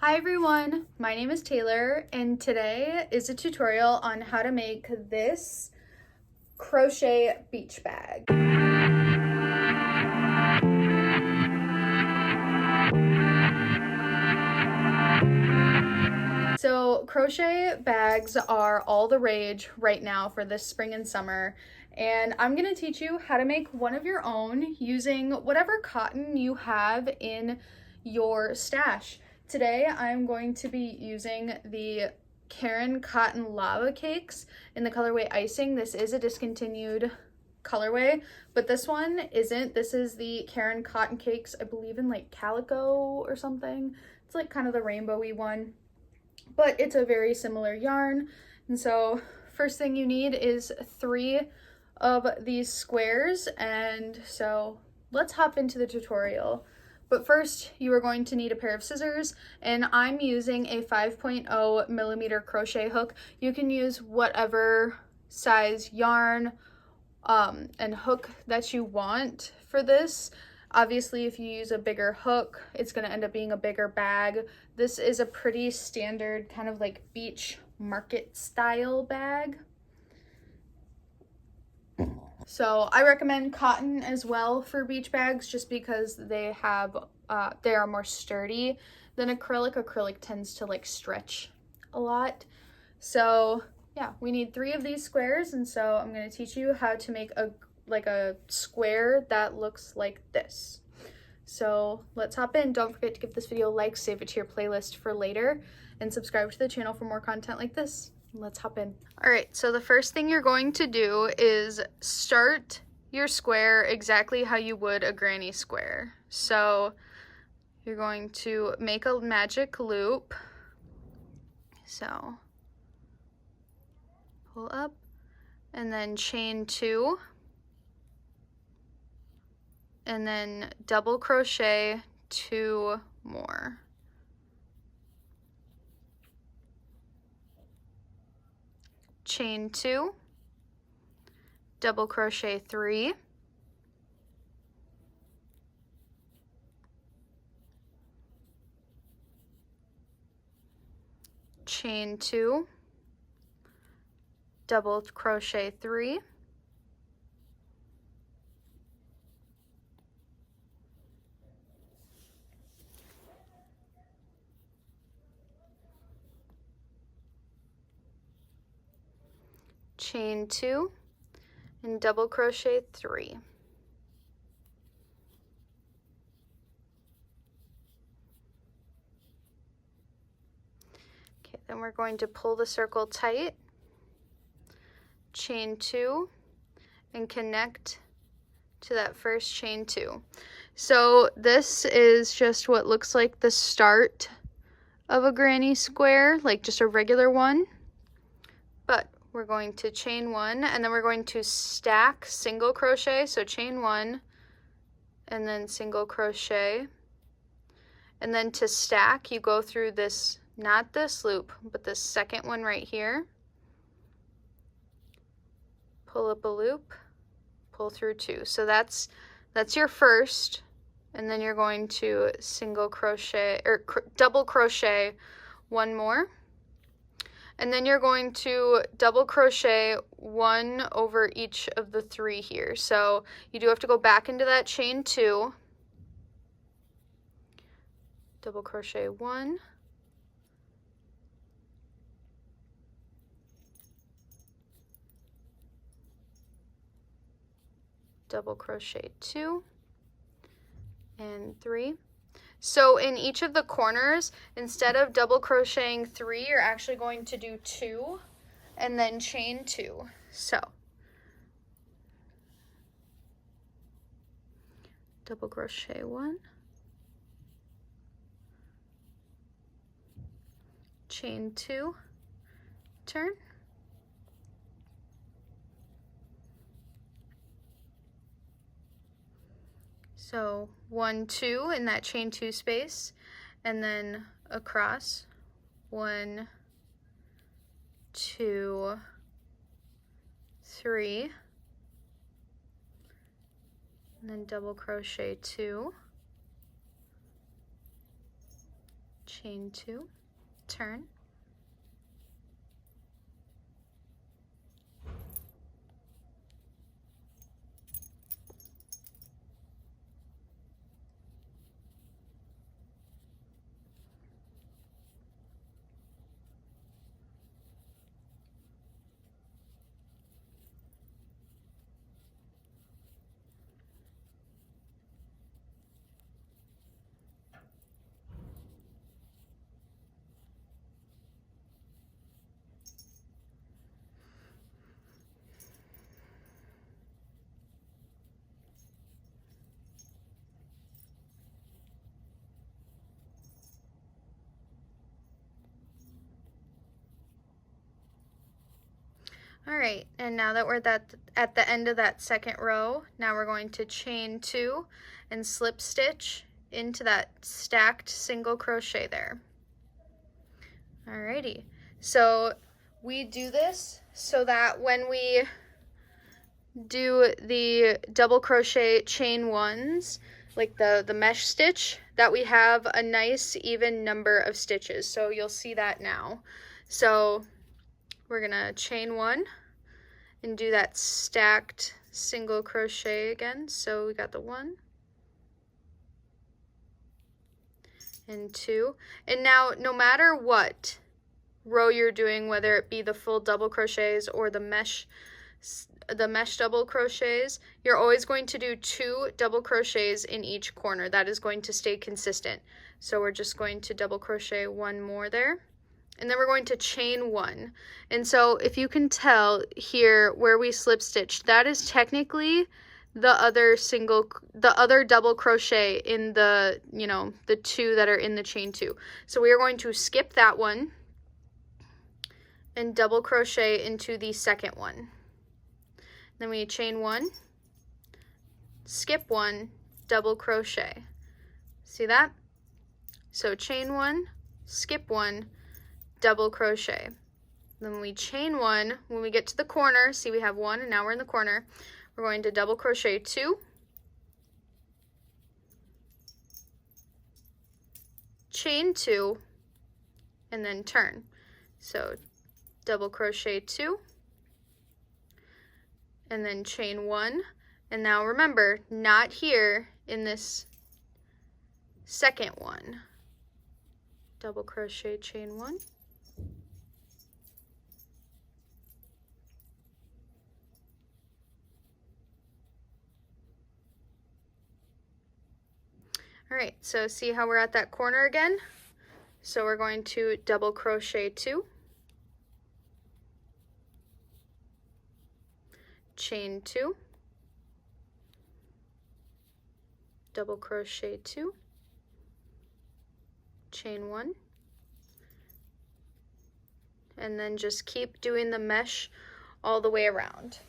Hi everyone, my name is Taylor and today is a tutorial on how to make this crochet beach bag. So crochet bags are all the rage right now for this spring and summer, and I'm going to teach you how to make one of your own using whatever cotton you have in your stash. Today I'm going to be using the Caron Cotton Lava Cakes in the colorway Icing. This is a discontinued colorway, but this one isn't. This is the Caron Cotton Cakes, I believe in like Calico or something. It's like kind of the rainbowy one, but it's a very similar yarn. And so first thing you need is 3 of these squares, and so let's hop into the tutorial. But first you are going to need a pair of scissors, and I'm using a 5.0 millimeter crochet hook. You can use whatever size yarn and hook that you want for this. Obviously, if you use a bigger hook, it's going to end up being a bigger bag. This is a pretty standard kind of like beach market style bag. So I recommend cotton as well for beach bags, just because they are more sturdy than acrylic. Acrylic tends to like stretch a lot. So yeah, we need 3 of these squares, and so I'm going to teach you how to make a square that looks like this. So let's hop in. Don't forget to give this video a like, save it to your playlist for later, and subscribe to the channel for more content like this. Let's hop in. All right, so the first thing you're going to do is start your square exactly how you would a granny square. So you're going to make a magic loop. So pull up and then chain 2, and then double crochet 2 more. Chain 2, double crochet 3, chain 2, double crochet 3, chain 2, and double crochet 3. Okay, then we're going to pull the circle tight, chain 2, and connect to that first chain 2. So this is just what looks like the start of a granny square, like just a regular one, but we're going to chain 1, and then we're going to stack single crochet. So chain 1 and then single crochet, and then to stack you go through this, not this loop, but this second one right here, pull up a loop, pull through 2. So that's your first, and then you're going to single crochet or double crochet 1 more, and then you're going to double crochet 1 over each of the 3 here. So you do have to go back into that chain 2, double crochet 1, double crochet 2 and 3. So in each of the corners, instead of double crocheting 3, you're actually going to do 2 and then chain 2. So double crochet 1, chain 2, turn, so 1, 2 in that chain 2 space, and then across 1, 2, 3, and then double crochet 2, chain 2, turn, All right, and now that we're at the end of that second row, now we're going to chain 2 and slip stitch into that stacked single crochet there. Alrighty, so we do this so that when we do the double crochet chain 1s, like the mesh stitch, that we have a nice even number of stitches. So you'll see that now. So we're gonna chain 1 and do that stacked single crochet again. So we got the 1 and 2, and now no matter what row you're doing, whether it be the full double crochets or the mesh double crochets, you're always going to do 2 double crochets in each corner. That is going to stay consistent. So we're just going to double crochet 1 more there, and then we're going to chain 1. And so if you can tell here where we slip stitched, that is technically the other double crochet in the, the 2 that are in the chain 2. So we are going to skip that one and double crochet into the second one. Then we chain 1, skip 1, double crochet. See that? So chain 1, skip 1, double crochet. Then we chain 1 when we get to the corner. See, we have 1 and now we're in the corner. We're going to double crochet 2, chain 2, and then turn. So double crochet 2, and then chain 1. And now remember, not here in this second one. Double crochet, chain 1. All right, so see how we're at that corner again? So we're going to double crochet 2, chain 2, double crochet 2, chain 1, and then just keep doing the mesh all the way around.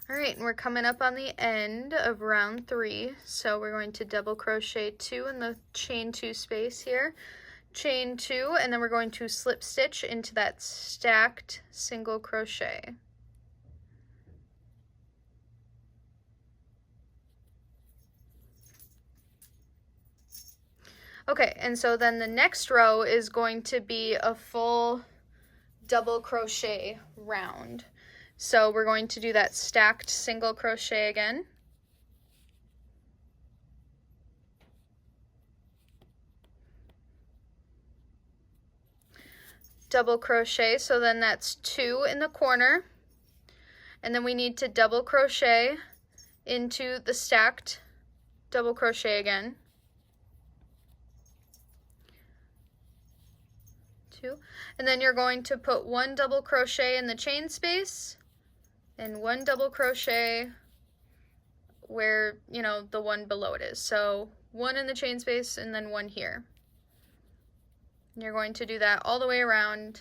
All right, and we're coming up on the end of round 3, so we're going to double crochet 2 in the chain 2 space here, chain 2, and then we're going to slip stitch into that stacked single crochet. Okay, and so then the next row is going to be a full double crochet round. So we're going to do that stacked single crochet again. Double crochet, so then that's 2 in the corner. And then we need to double crochet into the stacked double crochet again. 2. And then you're going to put 1 double crochet in the chain space, and 1 double crochet where, you know, the one below it is. So 1 in the chain space and then 1 here. And you're going to do that all the way around.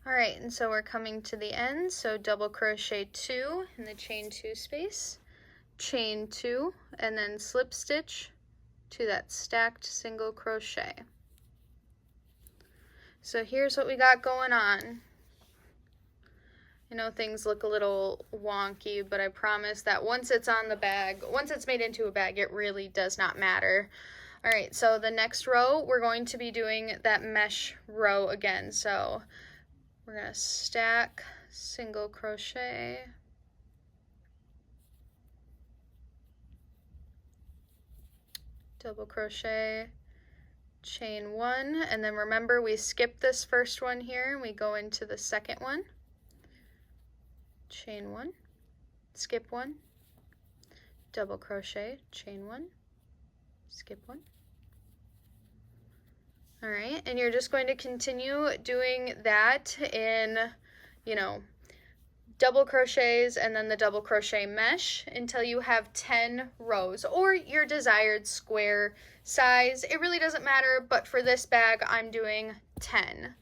All right, and so we're coming to the end. So double crochet 2 in the chain 2 space, chain 2, and then slip stitch to that stacked single crochet. So here's what we got going on. I know things look a little wonky, but I promise that once it's on the bag, once it's made into a bag, it really does not matter. All right, so the next row, we're going to be doing that mesh row again. So we're gonna stack, single crochet, double crochet, chain 1, and then remember we skip this first one here and we go into the second one. Chain 1, skip 1, double crochet, chain 1, skip 1. All right, and you're just going to continue doing that in, you know, double crochets and then the double crochet mesh until you have 10 rows or your desired square size. It really doesn't matter, but for this bag, I'm doing 10.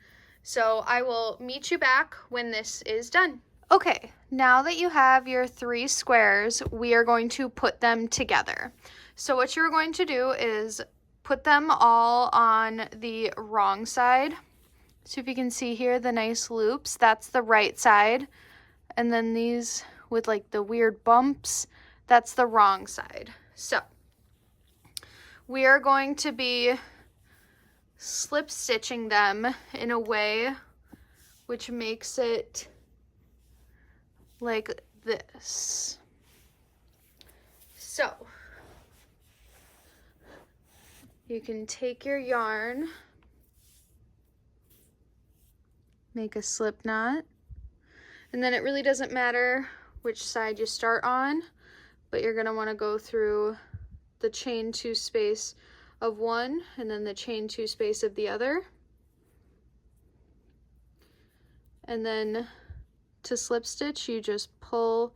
So I will meet you back when this is done. Okay, now that you have your 3 squares, we are going to put them together. So what you're going to do is put them all on the wrong side. So if you can see here, the nice loops, that's the right side. And then these with like the weird bumps, that's the wrong side. So we are going to be slip stitching them in a way which makes it like this. So you can take your yarn, make a slip knot, and then it really doesn't matter which side you start on, but you're going to want to go through the chain 2 space of one and then the chain 2 space of the other. And then to slip stitch, you just pull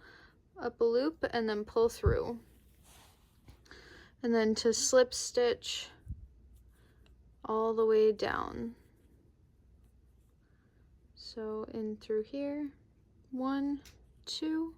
up a loop and then pull through. And then to slip stitch all the way down. So in through here, 1, 2.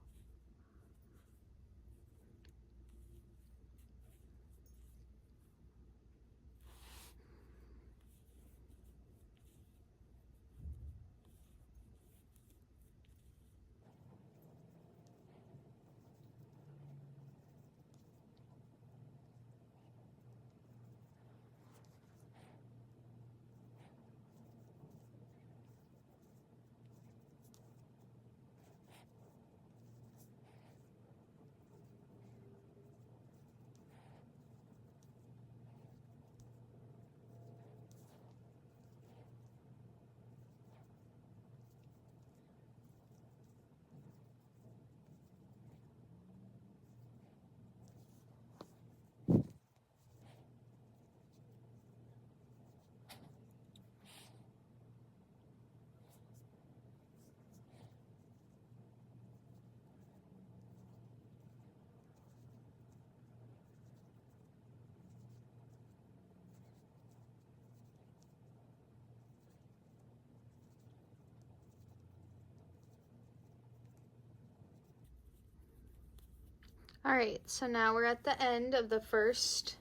All right, so now we're at the end of the first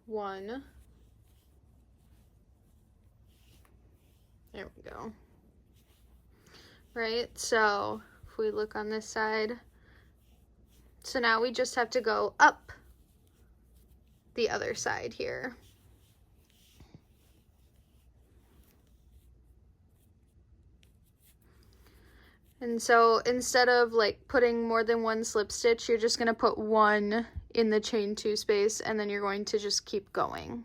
one. There we go. Right, so if we look on this side, so now we just have to go up the other side here. And so instead of like putting more than one slip stitch, you're just going to put one in the chain 2 space, and then you're going to just keep going.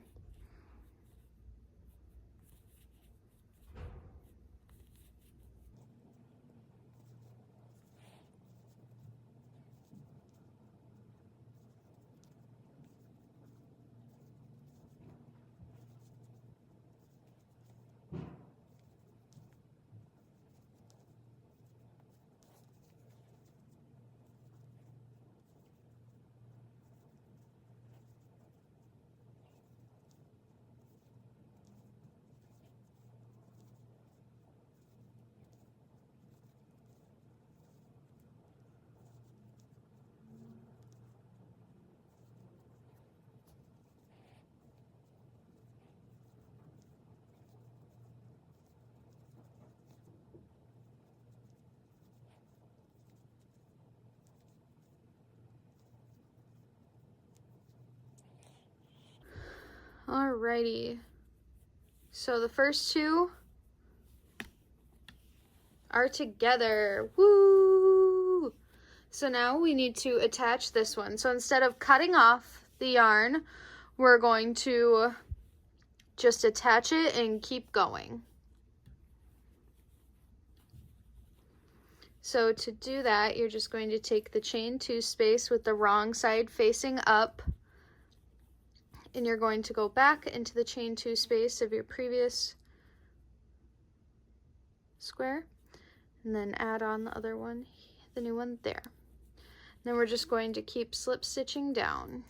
Alrighty, so the first two are together. Woo! So now we need to attach this one. So instead of cutting off the yarn, we're going to just attach it and keep going. So to do that, you're just going to take the chain 2 space with the wrong side facing up, and you're going to go back into the chain 2 space of your previous square, and then add on the other one, the new one there. Then we're just going to keep slip stitching down.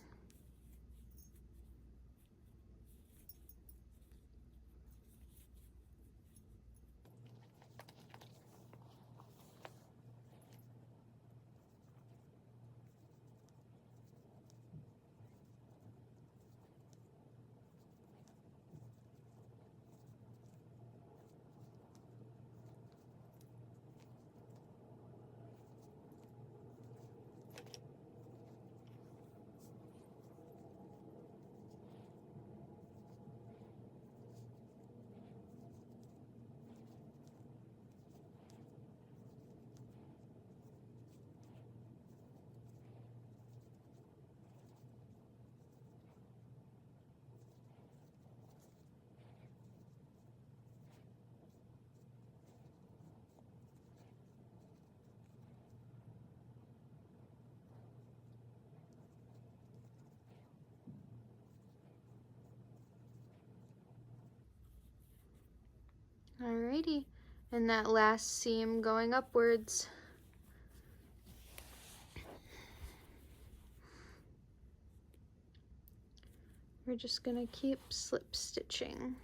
Alrighty, and that last seam going upwards. We're just gonna keep slip stitching.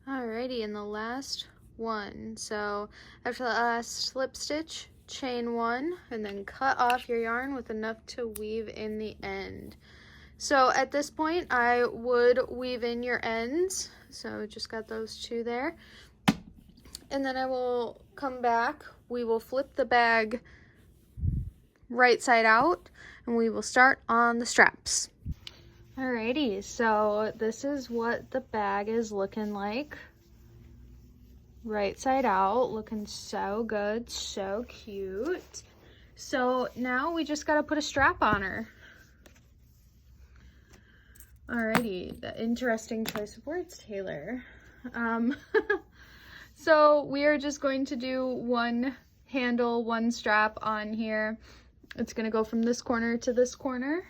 Alrighty, and the last one. So after the last slip stitch, chain 1, and then cut off your yarn with enough to weave in the end. So at this point, I would weave in your ends. So just got those two there. And then I will come back. We will flip the bag right side out and we will start on the straps. Alrighty, so this is what the bag is looking like. Right side out, looking so good, so cute. So now we just gotta put a strap on her. Alrighty, the interesting choice of words, Taylor. So we are just going to do one handle, one strap on here. It's gonna go from this corner to this corner.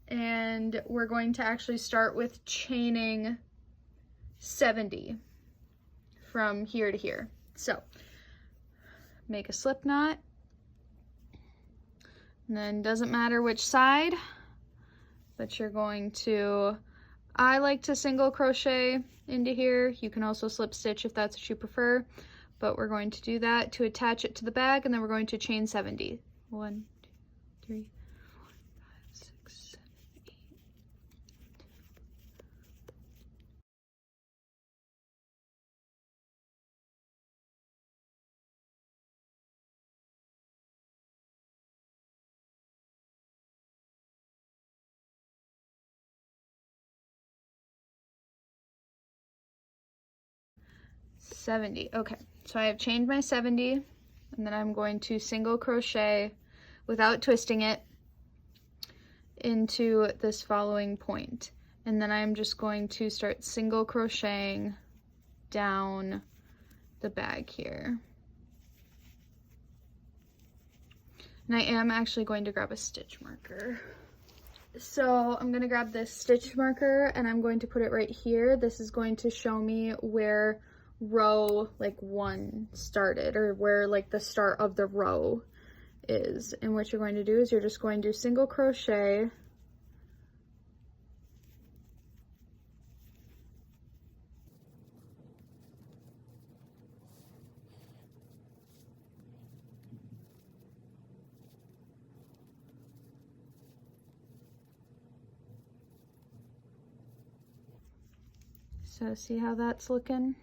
And we're going to actually start with chaining 70 from here to here. So make a slip knot, and then doesn't matter which side, but you're going to, I like to single crochet into here. You can also slip stitch if that's what you prefer, but we're going to do that to attach it to the bag, and then we're going to chain 70. 1, 2, 3, 4, 5, 6, 7, 8. 70. Okay, so I have chained my 70, and then I'm going to single crochet without twisting it into this following point. And then I'm just going to start single crocheting down the bag here. And I am actually going to grab a stitch marker. So I'm going to grab this stitch marker and I'm going to put it right here. This is going to show me where row like 1 started, or where like the start of the row is. And what you're going to do is you're just going to single crochet so see how that's looking?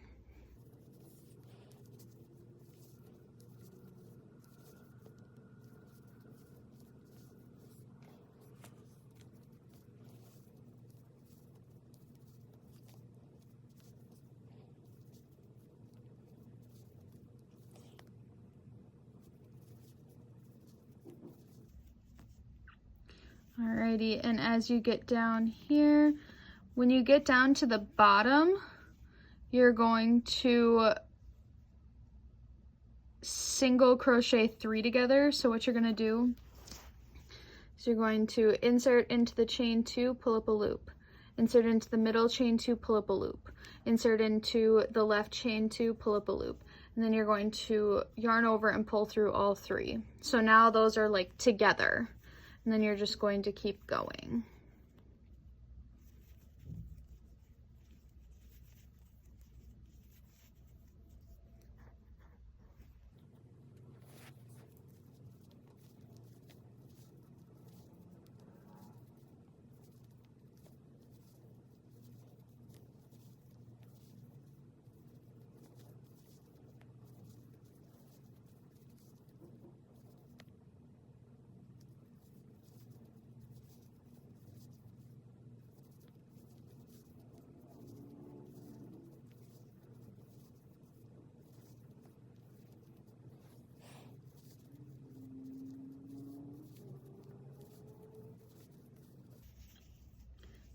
Alrighty, and as you get down here, when you get down to the bottom, you're going to single crochet 3 together. So what you're going to do is you're going to insert into the chain 2, pull up a loop, insert into the middle, chain 2, pull up a loop, insert into the left, chain 2, pull up a loop, and then you're going to yarn over and pull through all 3. So now those are like together, and then you're just going to keep going.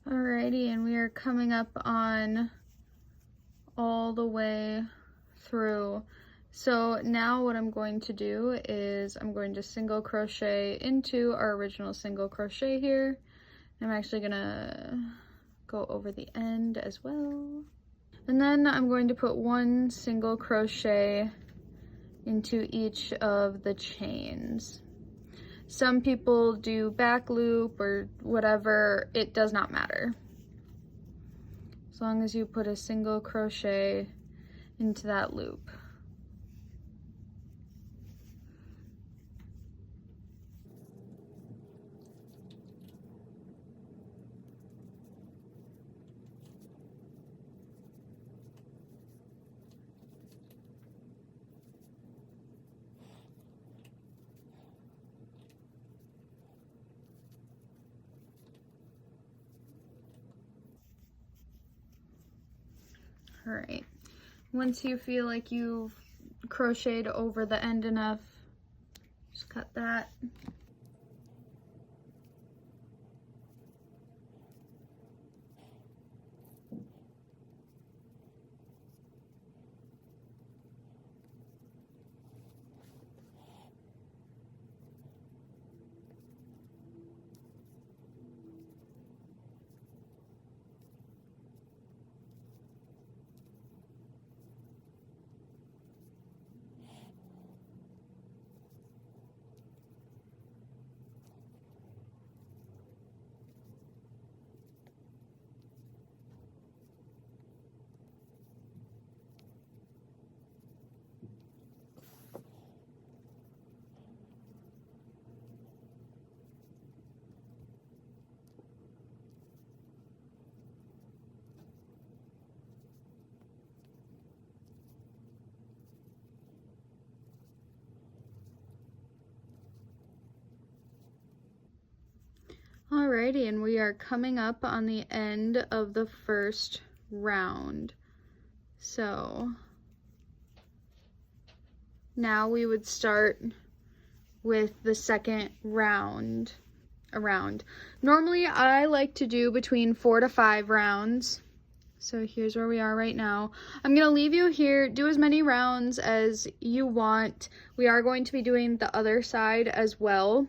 Alrighty, and we are coming up on all the way through. So now what I'm going to do is I'm going to single crochet into our original single crochet here. I'm actually gonna go over the end as well. And then I'm going to put 1 single crochet into each of the chains. Some people do back loop or whatever, it does not matter. As long as you put a single crochet into that loop. All right, once you feel like you've crocheted over the end enough, just cut that. Alrighty, and we are coming up on the end of the first round. So now we would start with the second round around. Normally I like to do between 4 to 5 rounds. So here's where we are right now. I'm gonna leave you here, do as many rounds as you want. We are going to be doing the other side as well.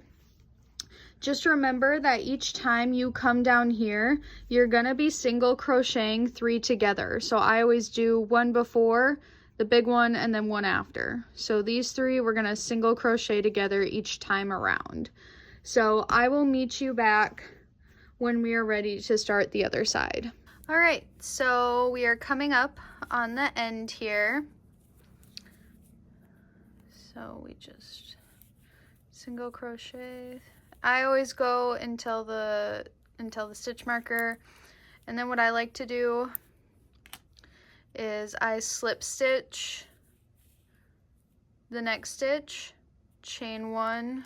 Just remember that each time you come down here, you're gonna be single crocheting 3 together. So I always do one before, the big one, and then one after. So these 3 we're gonna single crochet together each time around. So I will meet you back when we are ready to start the other side. All right, so we are coming up on the end here. So we just single crochet. I always go until the stitch marker, and then what I like to do is I slip stitch the next stitch, chain 1,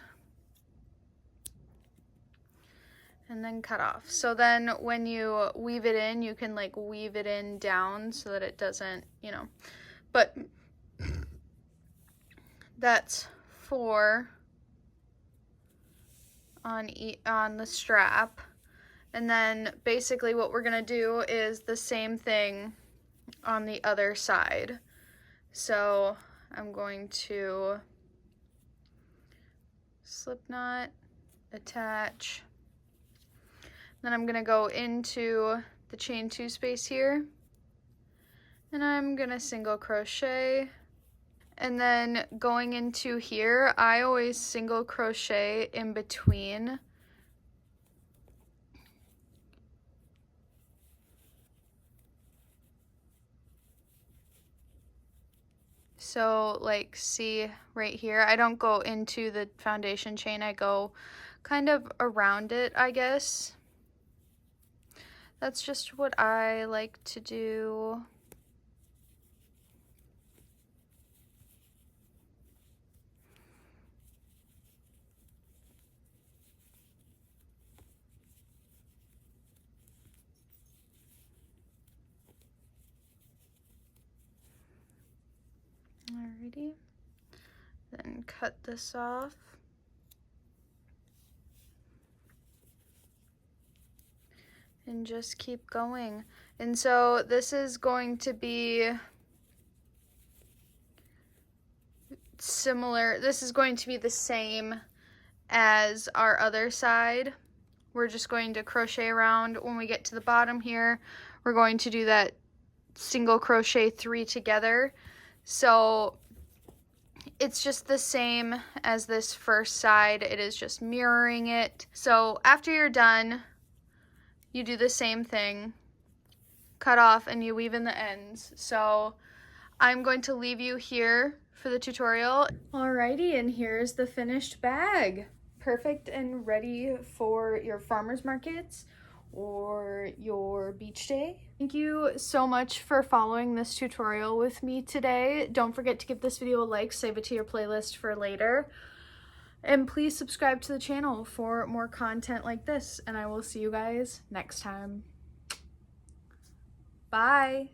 and then cut off. So then when you weave it in, you can like weave it in down so that it doesn't, you know, but that's 4 on the strap. And then basically what we're gonna do is the same thing on the other side. So I'm going to slip knot, attach, then I'm gonna go into the chain 2 space here, and I'm gonna single crochet. And then going into here, I always single crochet in between. So like see right here, I don't go into the foundation chain, I go kind of around it, I guess. That's just what I like to do. Alrighty, then cut this off. And just keep going. And so this is going to be similar, this is going to be the same as our other side. We're just going to crochet around. When we get to the bottom here, we're going to do that single crochet 3 together. So it's just the same as this first side. It is just mirroring it. So after you're done, you do the same thing, cut off, and you weave in the ends. So I'm going to leave you here for the tutorial. Alrighty, and here's the finished bag. Perfect and ready for your farmers markets or your beach day. Thank you so much for following this tutorial with me today. Don't forget to give this video a like, save it to your playlist for later. And please subscribe to the channel for more content like this, and I will see you guys next time. Bye!